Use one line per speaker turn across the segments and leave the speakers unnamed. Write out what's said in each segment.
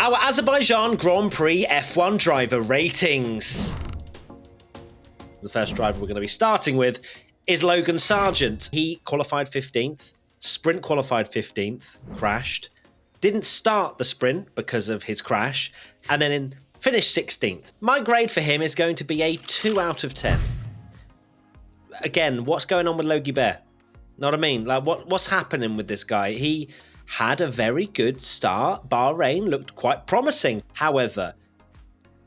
Our Azerbaijan Grand Prix F1 driver ratings. The first driver we're going to be starting with is Logan Sargeant. He qualified 15th, sprint qualified 15th, crashed, didn't start the sprint because of his crash, and then finished 16th. My grade for him is going to be a 2 out of 10. Again, what's going on with Logie Bear? Know what I mean? Like, what's happening with this guy? He had a very good start. Bahrain looked quite promising. However,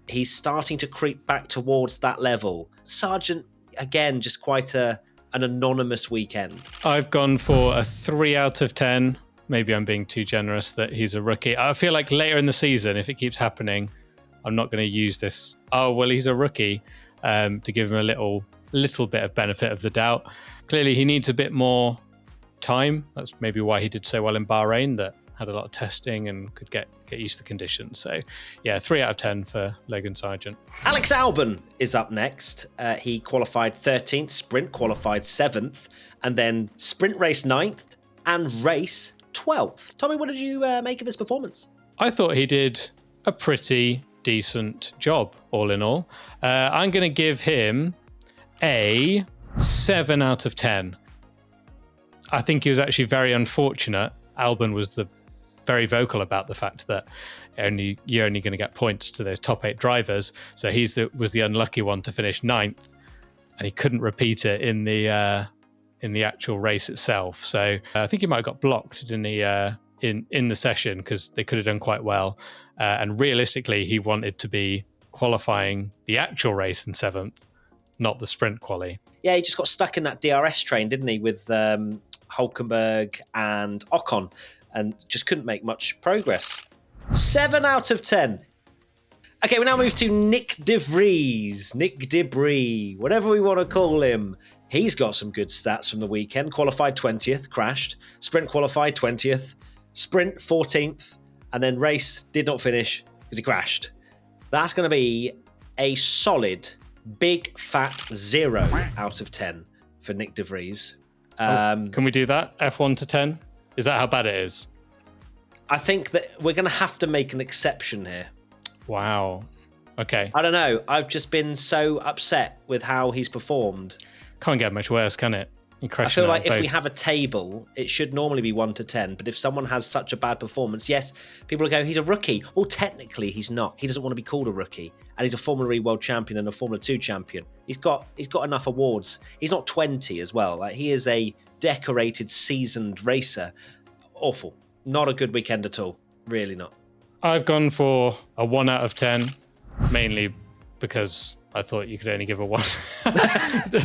he's starting to creep back towards that level. Sargeant, again, just quite an anonymous weekend.
I've gone for a 3 out of 10. Maybe I'm being too generous that he's a rookie. I feel like later in the season, if it keeps happening, I'm not going to use this, oh, well, he's a rookie, to give him a little bit of benefit of the doubt. Clearly, he needs a bit more time. That's maybe why he did so well in Bahrain, that had a lot of testing and could get used to the conditions. So, yeah, 3 out of 10 for Logan Sargeant.
Alex Albon is up next. He qualified 13th, sprint qualified 7th, and then sprint race 9th and race 12th. Tommy, what did you make of his performance?
I thought he did a pretty decent job, all in all. I'm going to give him a 7 out of 10. I think he was actually very unfortunate. Albon was very vocal about the fact that you're only going to get points to those top 8 drivers. So was the unlucky one to finish 9th, and he couldn't repeat it in the actual race itself. So I think he might have got blocked, didn't he, in the session, because they could have done quite well. And realistically, he wanted to be qualifying the actual race in 7th, not the sprint quali.
Yeah, he just got stuck in that DRS train, didn't he, with Hulkenberg and Ocon, and just couldn't make much progress. 7 out of 10. Okay, we now move to Nick de Vries, Nick Debris, whatever we want to call him. He's got some good stats from the weekend. Qualified 20th, crashed. Sprint qualified 20th. Sprint 14th. And then race did not finish because he crashed. That's going to be a solid, big, fat 0 out of 10 for Nick de Vries.
Can we do that? F1 to 10? Is that how bad it is?
I think that we're going to have to make an exception here.
Wow. Okay.
I don't know. I've just been so upset with how he's performed.
Can't get much worse, can it?
I feel like if we have a table, it should normally be 1 to 10. But if someone has such a bad performance, yes, people will go, he's a rookie. Well, technically, he's not. He doesn't want to be called a rookie. And he's a Formula E world champion and a Formula 2 champion. He's got enough awards. He's not 20 as well. Like, he is a decorated, seasoned racer. Awful. Not a good weekend at all. Really not.
I've gone for a 1 out of 10, mainly because I thought you could only give a 1.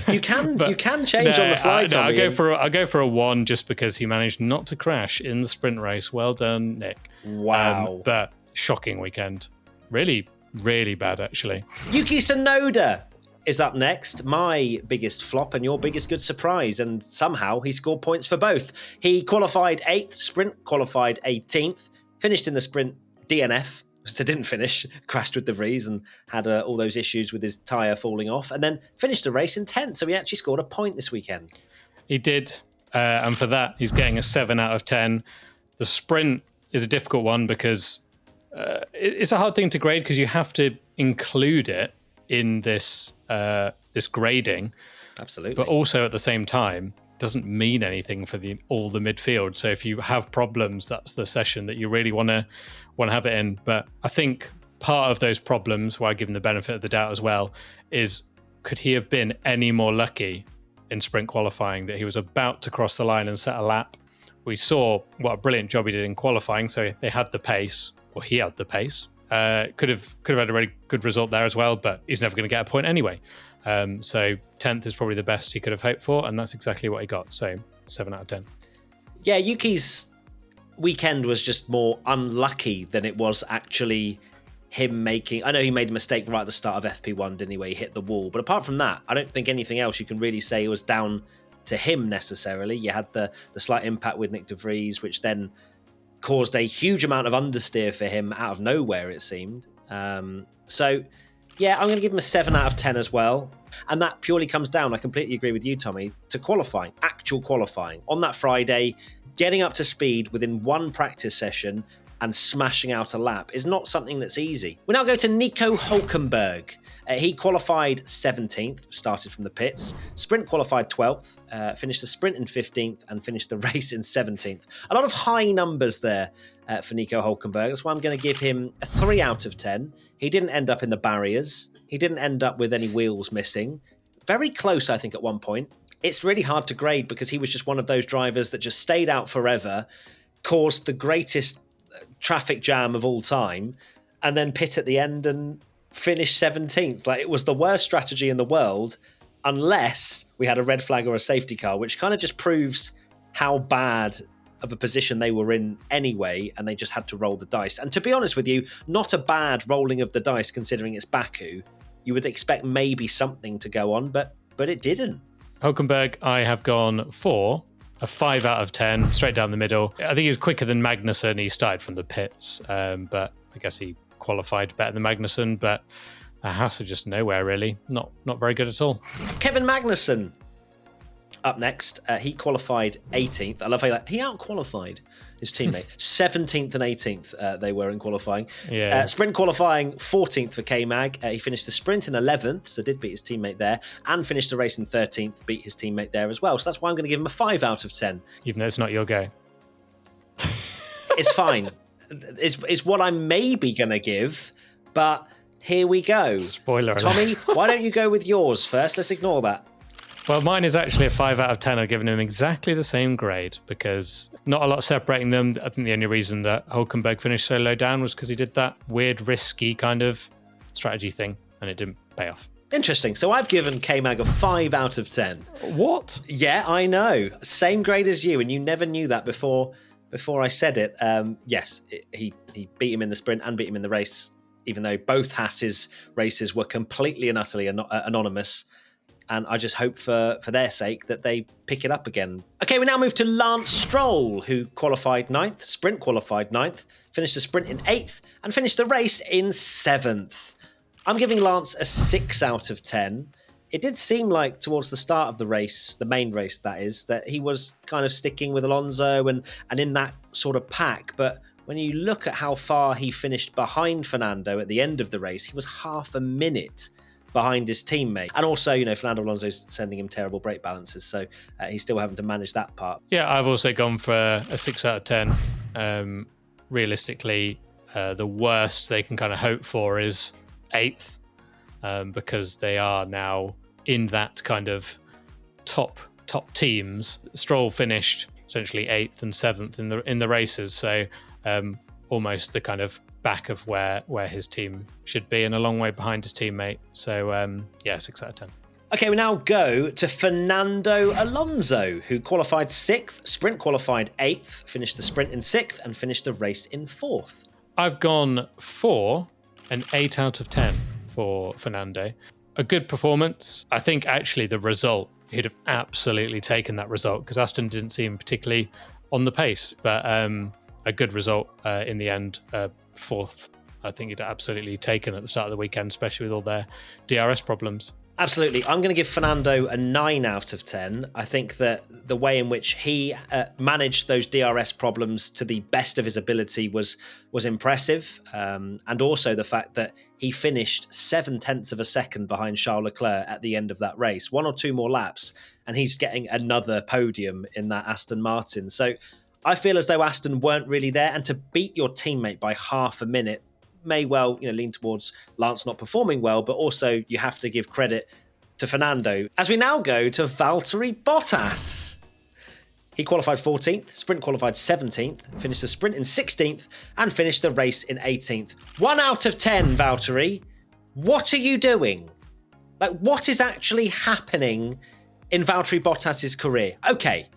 You can change on the fly, Tommy.
I'll go for a 1 just because he managed not to crash in the sprint race. Well done, Nick.
Wow.
But shocking weekend. Really, really bad, actually.
Yuki Tsunoda is up next. My biggest flop and your biggest good surprise. And somehow he scored points for both. He qualified 8th, sprint qualified 18th, finished in the sprint DNF. So didn't finish, crashed with the Vries and had all those issues with his tyre falling off, and then finished the race in 10th. So he actually scored a point this weekend.
He did. And for that, he's getting a 7 out of 10. The sprint is a difficult one because it's a hard thing to grade because you have to include it in this grading.
Absolutely.
But also at the same time, doesn't mean anything for all the midfield. So if you have problems, that's the session that you really want to have it in. But I think part of those problems, why I give him the benefit of the doubt as well, is could he have been any more lucky in sprint qualifying that he was about to cross the line and set a lap? We saw what a brilliant job he did in qualifying. So they had the pace, or he had the pace. Could have had a really good result there as well, but he's never going to get a point anyway. So 10th is probably the best he could have hoped for, and that's exactly what he got. So 7 out of 10.
Yeah, Yuki's weekend was just more unlucky than it was actually him making... I know he made a mistake right at the start of FP1, didn't he, where he hit the wall. But apart from that, I don't think anything else you can really say was down to him necessarily. You had the slight impact with Nick de Vries, which then caused a huge amount of understeer for him out of nowhere, it seemed. So... yeah, I'm going to give him a 7 out of 10 as well. And that purely comes down, I completely agree with you, Tommy, to qualifying, actual qualifying. On that Friday, getting up to speed within one practice session and smashing out a lap is not something that's easy. We now go to Nico Hülkenberg. He qualified 17th, started from the pits, sprint qualified 12th, finished the sprint in 15th, and finished the race in 17th. A lot of high numbers there for Nico Hülkenberg. That's why I'm going to give him a 3 out of 10. He didn't end up in the barriers. He didn't end up with any wheels missing. Very close, I think, at one point. It's really hard to grade because he was just one of those drivers that just stayed out forever, caused the greatest traffic jam of all time, and then pit at the end and finish 17th. Like, it was the worst strategy in the world, unless we had a red flag or a safety car, which kind of just proves how bad of a position they were in anyway, and they just had to roll the dice. And to be honest with you, not a bad rolling of the dice considering it's Baku. You would expect maybe something to go on, but it didn't.
Hülkenberg, I have gone for a 5 out of 10, straight down the middle. I think he was quicker than Magnussen. He started from the pits, but I guess he qualified better than Magnussen, but Haas are just nowhere really. Not very good at all.
Kevin Magnussen up next. He qualified 18th. I love how he out-qualified his teammate. 17th and 18th they were in qualifying.
Yeah.
Sprint qualifying 14th for K-Mag. He finished the sprint in 11th, so did beat his teammate there, and finished the race in 13th, beat his teammate there as well. So that's why I'm going to give him a 5 out of 10.
Even though it's not your go.
It's fine. It's what I'm maybe going to give, but here we go.
Spoiler alert.
Tommy, why don't you go with yours first? Let's ignore that.
Well, mine is actually a 5 out of 10. I've given him exactly the same grade because not a lot separating them. I think the only reason that Hülkenberg finished so low down was because he did that weird, risky kind of strategy thing, and it didn't pay off.
Interesting. So I've given K-Mag a 5 out of 10.
What?
Yeah, I know. Same grade as you, and you never knew that before I said it. Yes, he beat him in the sprint and beat him in the race, even though both Haas's races were completely and utterly anonymous. And I just hope for their sake that they pick it up again. Okay, we now move to Lance Stroll, who qualified 9th, sprint qualified 9th, finished the sprint in 8th, and finished the race in 7th. I'm giving Lance a 6 out of 10. It did seem like towards the start of the race, the main race that is, that he was kind of sticking with Alonso and in that sort of pack. But when you look at how far he finished behind Fernando at the end of the race, he was half a minute behind his teammate. And also, Fernando Alonso's sending him terrible brake balances, so he's still having to manage that part.
Yeah, I've also gone for a 6 out of 10. Realistically, the worst they can kind of hope for is 8th, because they are now in that kind of top teams. Stroll finished essentially 8th and 7th in the races, so almost the kind of back of where his team should be and a long way behind his teammate. So 6 out of 10.
Okay, we now go to Fernando Alonso, who qualified 6th, sprint qualified 8th, finished the sprint in 6th, and finished the race in 4th.
I've gone for an 8 out of 10 for Fernando. A good performance. I think actually the result, he'd have absolutely taken that result because Aston didn't seem particularly on the pace, but a good result in the end. 4th, I think he'd absolutely taken at the start of the weekend, especially with all their DRS problems.
Absolutely. I'm going to give Fernando a 9 out of 10. I think that the way in which he managed those DRS problems to the best of his ability was impressive. And also the fact that he finished 0.7 of a second behind Charles Leclerc at the end of that race. 1 or 2 more laps, and he's getting another podium in that Aston Martin. So I feel as though Aston weren't really there, and to beat your teammate by half a minute may well lean towards Lance not performing well, but also you have to give credit to Fernando. As we now go to Valtteri Bottas. He qualified 14th, sprint qualified 17th, finished the sprint in 16th, and finished the race in 18th. 1 out of 10, Valtteri. What are you doing? What is actually happening in Valtteri Bottas's career? Okay,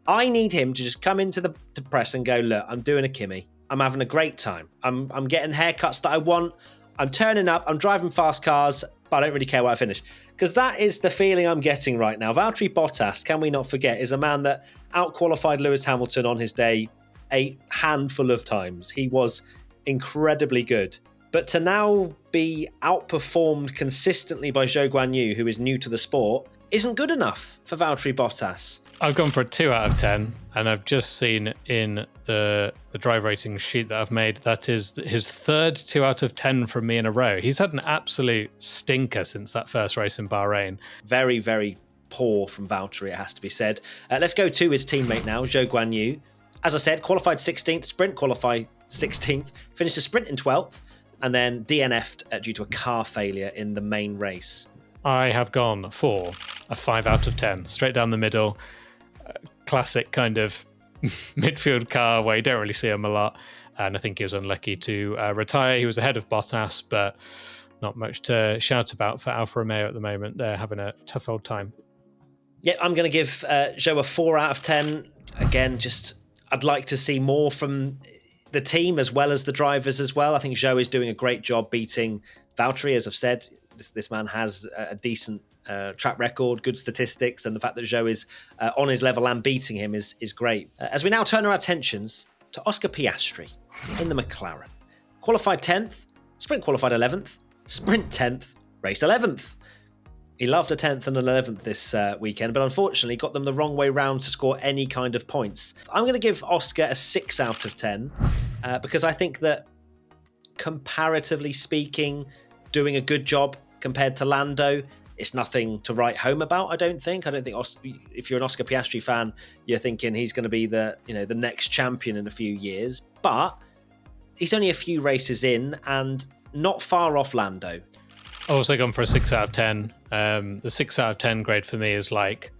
I need him to just come into the press and go, look, I'm doing a Kimi. I'm having a great time. I'm getting haircuts that I want. I'm turning up. I'm driving fast cars, but I don't really care where I finish. Because that is the feeling I'm getting right now. Valtteri Bottas, can we not forget, is a man that out-qualified Lewis Hamilton on his day a handful of times. He was incredibly good. But to now be outperformed consistently by Zhou Guanyu, who is new to the sport, isn't good enough for Valtteri Bottas.
I've gone for a 2 out of 10, and I've just seen in the drive rating sheet that I've made, that is his third 2 out of 10 from me in a row. He's had an absolute stinker since that first race in Bahrain.
Very, very poor from Valtteri, it has to be said. Let's go to his teammate now, Zhou Guanyu. As I said, qualified 16th, sprint qualified 16th, finished the sprint in 12th, and then DNF'd due to a car failure in the main race.
I have gone for a 5 out of 10, straight down the middle. Classic kind of midfield car where you don't really see him a lot. And I think he was unlucky to retire. He was ahead of Bottas, but not much to shout about for Alfa Romeo at the moment. They're having a tough old time.
Yeah, I'm going to give Zhou a 4 out of 10. Again, I'd like to see more from the team as well as the drivers as well. I think Zhou is doing a great job beating Valtteri. As I've said, this man has a decent track record, good statistics, and the fact that Zhou is on his level and beating him is great. As we now turn our attentions to Oscar Piastri in the McLaren. Qualified 10th, sprint qualified 11th, sprint 10th, race 11th. He loved a 10th and an 11th this weekend, but unfortunately got them the wrong way round to score any kind of points. I'm going to give Oscar a 6 out of 10 because I think that, comparatively speaking, doing a good job compared to Lando. It's nothing to write home about, I don't think. If you're an Oscar Piastri fan, you're thinking he's going to be the next champion in a few years. But he's only a few races in and not far off Lando.
I've also gone for a 6 out of 10. The 6 out of 10 grade for me is like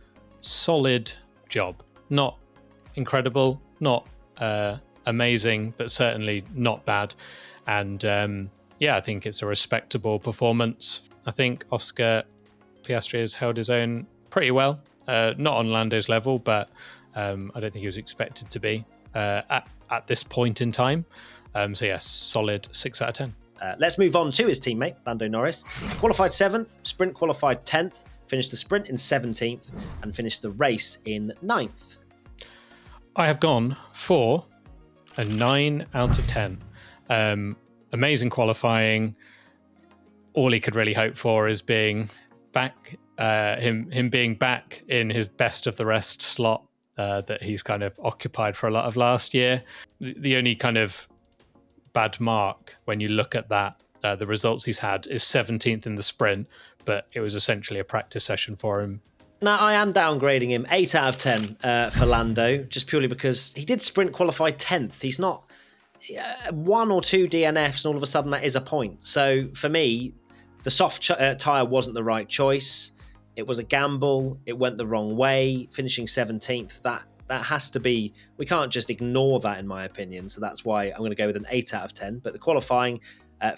solid job. Not incredible, not amazing, but certainly not bad. And I think it's a respectable performance. I think Oscar Piastri has held his own pretty well. Not on Lando's level, but I don't think he was expected to be at this point in time. Solid 6 out of 10.
Let's move on to his teammate, Lando Norris. Qualified 7th, sprint qualified 10th, finished the sprint in 17th, and finished the race in 9th.
I have gone for a 9 out of 10. Amazing qualifying. All he could really hope for is being back, him being back in his best of the rest slot that he's kind of occupied for a lot of last year. The only kind of bad mark when you look at that, the results he's had, is 17th in the sprint, but it was essentially a practice session for him.
Now, I am downgrading him 8 out of 10 for Lando, just purely because he did sprint qualify 10th. He's not 1 or 2 DNFs and all of a sudden that is a point. So for me, the soft tyre wasn't the right choice. It was a gamble. It went the wrong way, finishing 17th. That has to be, we can't just ignore that in my opinion. So that's why I'm going to go with an 8 out of 10. But the qualifying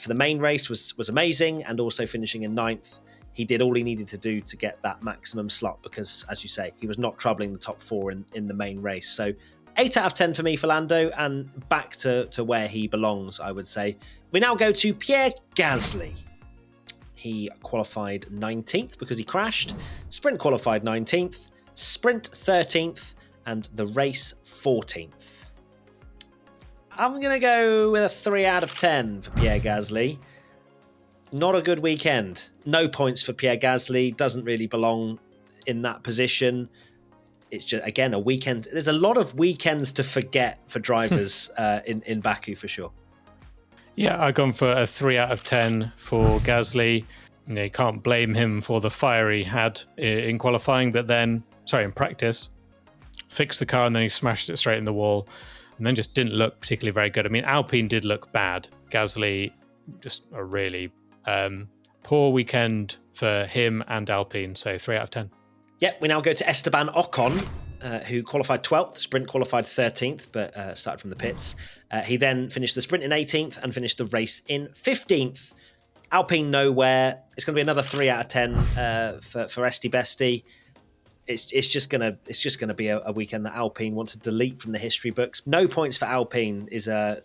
for the main race was amazing, and also finishing in 9th. He did all he needed to do to get that maximum slot because, as you say, he was not troubling the top 4 in the main race. So 8 out of 10 for me for Lando, and back to where he belongs, I would say. We now go to Pierre Gasly. He qualified 19th because he crashed, sprint qualified 19th, sprint 13th, and the race 14th. I'm going to go with a 3 out of 10 for Pierre Gasly. Not a good weekend. No points for Pierre Gasly. Doesn't really belong in that position. It's just, again, a weekend. There's a lot of weekends to forget for drivers in Baku, for sure.
Yeah, I've gone for a 3 out of 10 for Gasly. You can't blame him for the fire he had in qualifying, but then, in practice, fixed the car and then he smashed it straight in the wall and then just didn't look particularly very good. I mean, Alpine did look bad. Gasly, just a really poor weekend for him and Alpine, so 3 out of 10.
Yep, we now go to Esteban Ocon, who qualified 12th, sprint qualified 13th, but started from the pits. He then finished the sprint in 18th and finished the race in 15th. Alpine nowhere. It's going to be another 3 out of 10 for Esti Besti. It's just gonna be a weekend that Alpine want to delete from the history books. No points for Alpine is a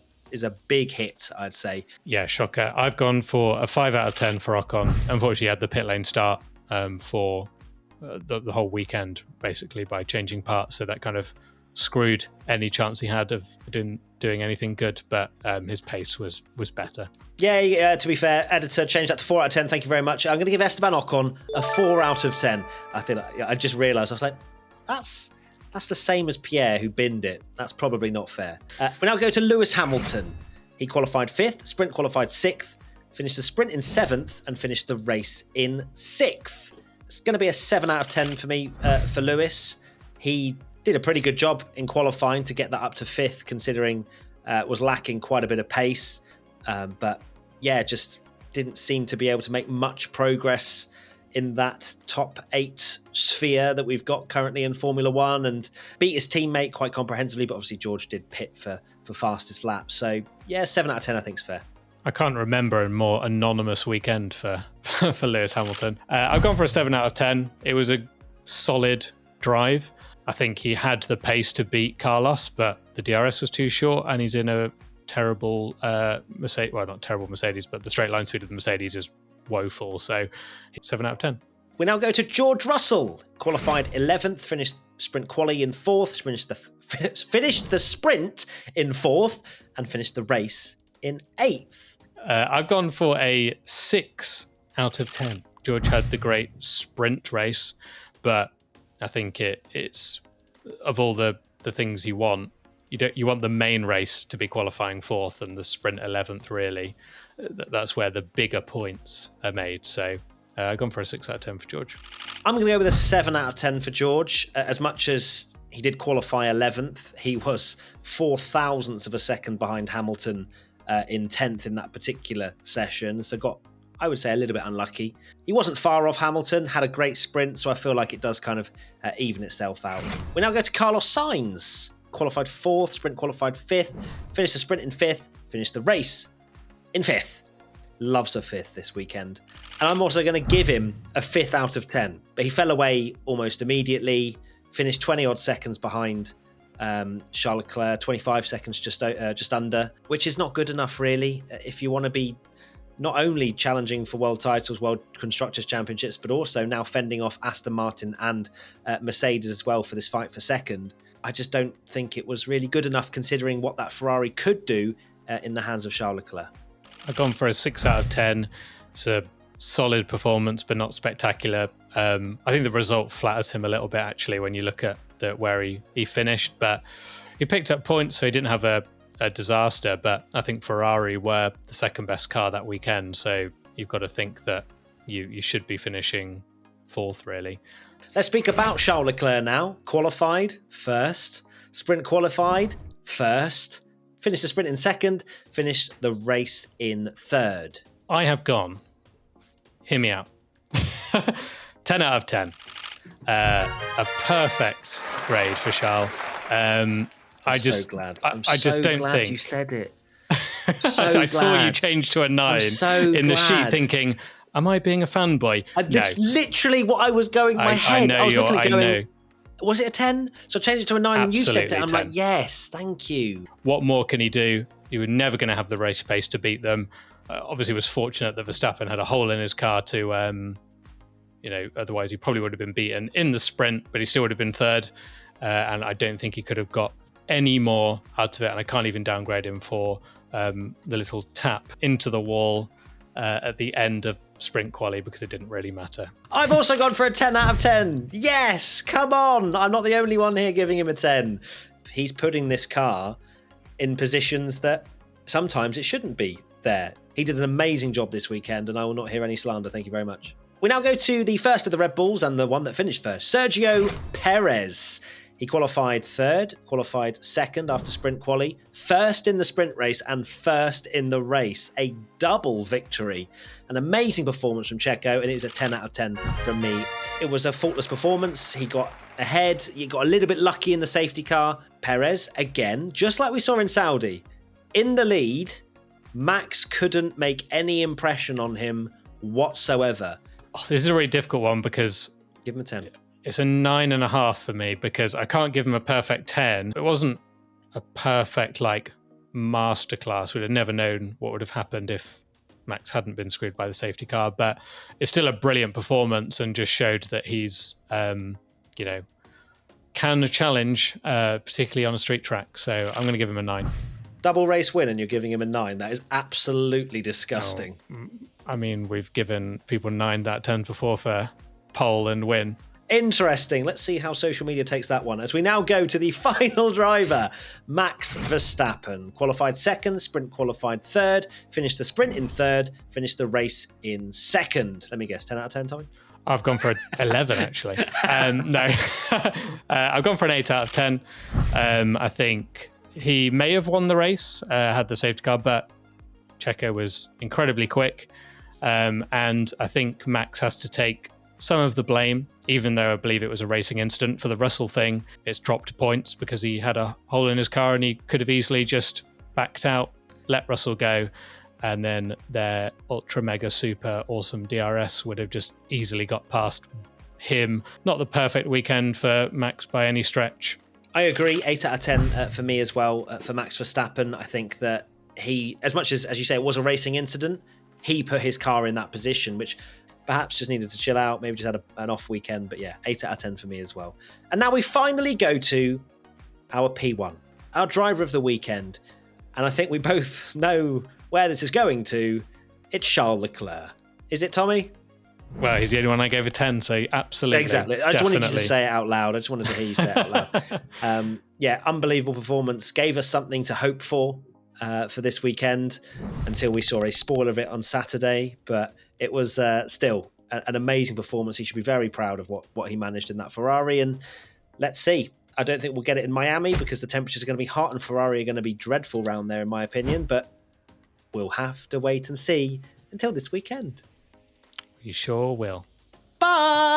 big hit, I'd say.
Yeah, shocker. I've gone for a 5 out of 10 for Ocon. Unfortunately, he had the pit lane start for the whole weekend, basically, by changing parts. So that kind of screwed any chance he had of doing anything good, but his pace was better.
Yeah, to be fair, editor changed that to 4 out of 10. Thank you very much. I'm going to give Esteban Ocon a 4 out of 10. I just realised, I was like, that's the same as Pierre, who binned it. That's probably not fair. We now go to Lewis Hamilton. He qualified 5th, sprint qualified 6th, finished the sprint in 7th, and finished the race in 6th. It's going to be a 7 out of 10 for me for Lewis. He did a pretty good job in qualifying to get that up to 5th, considering was lacking quite a bit of pace. But yeah, just didn't seem to be able to make much progress in that top 8 sphere that we've got currently in Formula One, and beat his teammate quite comprehensively, but obviously George did pit for fastest lap. So yeah, 7 out of 10 I think is fair.
I can't remember a more anonymous weekend for Lewis Hamilton. I've gone for a 7 out of 10. It was a solid drive. I think he had the pace to beat Carlos, but the DRS was too short, and he's in a terrible Mercedes. Well, not terrible Mercedes, but the straight line speed of the Mercedes is woeful. So 7 out of 10.
We now go to George Russell. Qualified 11th, finished sprint quali in 4th, finished the sprint in 4th, and finished the race in 8th.
I've gone for a 6 out of 10. George had the great sprint race, but I think it's of all the things you want, you want the main race to be qualifying 4th and the sprint 11th, really. That's where the bigger points are made. So I've gone for a 6 out of 10 for George.
I'm going to go with a 7 out of 10 for George. As much as he did qualify 11th, he was 4 thousandths of a second behind Hamilton in 10th in that particular session. So got, I would say, a little bit unlucky. He wasn't far off Hamilton, had a great sprint, so I feel like it does kind of even itself out. We now go to Carlos Sainz. Qualified 4th, sprint qualified 5th, finished the sprint in 5th, finished the race in 5th. Loves a 5th this weekend. And I'm also going to give him a 5th out of 10. But he fell away almost immediately, finished 20 odd seconds behind Charles Leclerc, 25 seconds just under, which is not good enough, really. If you want to be not only challenging for world titles, world constructors championships, but also now fending off Aston Martin and Mercedes as well for this fight for second. I just don't think it was really good enough considering what that Ferrari could do in the hands of Charles Leclerc.
I've gone for a 6 out of 10. It's a solid performance, but not spectacular. I think the result flatters him a little bit, actually, when you look at where he finished. But he picked up points, so he didn't have a disaster. But I think Ferrari were the second best car that weekend. So you've got to think that you should be finishing 4th, really.
Let's speak about Charles Leclerc now. Qualified 1st, sprint qualified 1st, finished the sprint in 2nd, finished the race in 3rd.
I have gone, hear me out, 10 out of 10. A perfect grade for Charles. I'm
so glad.
I just don't
glad
think
you said it.
I saw you change to a 9 the sheet, thinking, am I being a fanboy?
That's literally what I was going in my head. I was looking at going, was it a 10? So I changed it to a 9 and you said it. I'm
10.
like, yes, thank you.
What more can he do? He was never going to have the race pace to beat them. Obviously, was fortunate that Verstappen had a hole in his car to, otherwise he probably would have been beaten in the sprint, but he still would have been 3rd. And I don't think he could have got any more out of it. And I can't even downgrade him for the little tap into the wall at the end of sprint quali, because it didn't really matter.
I've also gone for a 10 out of 10. Yes, come on. I'm not the only one here giving him a 10. He's putting this car in positions that sometimes it shouldn't be there. He did an amazing job this weekend, and I will not hear any slander. Thank you very much. We now go to the first of the Red Bulls and the one that finished first, Sergio Perez. He qualified 3rd, qualified 2nd after sprint quali, 1st in the sprint race and 1st in the race. A double victory. An amazing performance from Checo, and it is a 10 out of 10 from me. It was a faultless performance. He got ahead. He got a little bit lucky in the safety car. Perez, again, just like we saw in Saudi, in the lead. Max couldn't make any impression on him whatsoever.
Oh, this is a really difficult one because...
Give him a 10.
It's a 9.5 for me because I can't give him a perfect 10. It wasn't a perfect, masterclass. We'd have never known what would have happened if Max hadn't been screwed by the safety car, but it's still a brilliant performance and just showed that he's, can challenge, particularly on a street track. So I'm going to give him a 9.
Double race win and you're giving him a 9. That is absolutely disgusting.
I mean, we've given people 9 out of 10 before for pole and win.
Interesting. Let's see how social media takes that one. As we now go to the final driver, Max Verstappen. Qualified second, sprint qualified third, finished the sprint in third, finished the race in second. Let me guess, 10 out of 10, Tommy?
I've gone for an 11, actually. No, I've gone for an 8 out of 10. I think he may have won the race, had the safety car, but Checo was incredibly quick. And I think Max has to take some of the blame, even though I believe it was a racing incident. For the Russell thing, it's dropped points because he had a hole in his car and he could have easily just backed out, let Russell go, and then their ultra mega super awesome DRS would have just easily got past him. Not the perfect weekend for Max by any stretch.
I agree. 8 out of 10 for me as well. For Max Verstappen, I think that he, as much as you say, it was a racing incident, he put his car in that position, which perhaps just needed to chill out, maybe just had an off weekend. But yeah, 8 out of 10 for me as well. And now we finally go to our P1, our driver of the weekend. And I think we both know where this is going to. It's Charles Leclerc. Is it, Tommy?
Well, he's the only one I gave a 10, so absolutely.
Exactly. I just wanted you to say it out loud. I just wanted to hear you say it out loud. Yeah, unbelievable performance. Gave us something to hope for this weekend until we saw a spoiler of it on Saturday. But it was still an amazing performance. He should be very proud of what he managed in that Ferrari. And let's see. I don't think we'll get it in Miami because the temperatures are going to be hot and Ferrari are going to be dreadful round there, in my opinion. But we'll have to wait and see until this weekend.
You sure will.
Bye!